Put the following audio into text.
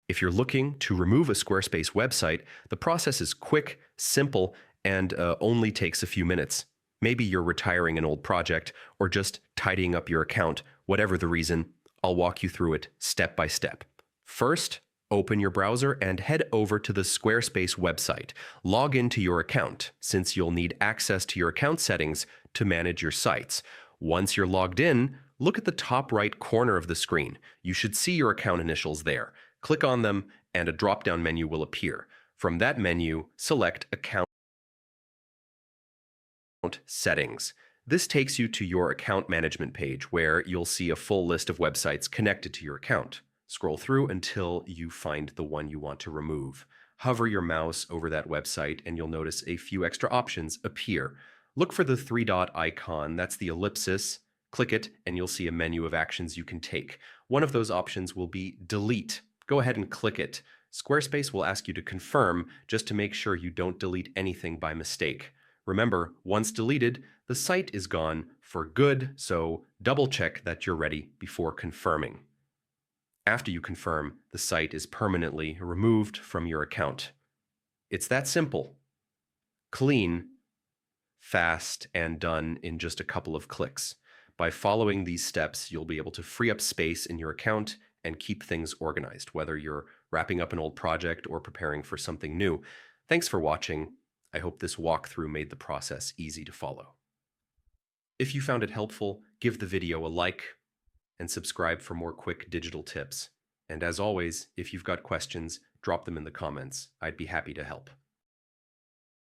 If you're looking to remove a Squarespace website, the process is quick, simple, and only takes a few minutes. Maybe you're retiring an old project or just tidying up your account. Whatever the reason, I'll walk you through it step by step. First, open your browser and head over to the Squarespace website. Log into your account, since you'll need access to your account settings to manage your sites. Once you're logged in, look at the top right corner of the screen. You should see your account initials there. Click on them and a drop-down menu will appear. From that menu, select Account Settings. This takes you to your account management page where you'll see a full list of websites connected to your account. Scroll through until you find the one you want to remove. Hover your mouse over that website and you'll notice a few extra options appear. Look for the three-dot icon, that's the ellipsis. Click it and you'll see a menu of actions you can take. One of those options will be Delete. Go ahead and click it. Squarespace will ask you to confirm just to make sure you don't delete anything by mistake. Remember, once deleted, the site is gone for good, so double check that you're ready before confirming. After you confirm, the site is permanently removed from your account. It's that simple. Clean, fast, and done in just a couple of clicks. By following these steps, you'll be able to free up space in your account and keep things organized, whether you're wrapping up an old project or preparing for something new. Thanks for watching. I hope this walkthrough made the process easy to follow. If you found it helpful, give the video a like and subscribe for more quick digital tips. And as always, if you've got questions, drop them in the comments. I'd be happy to help.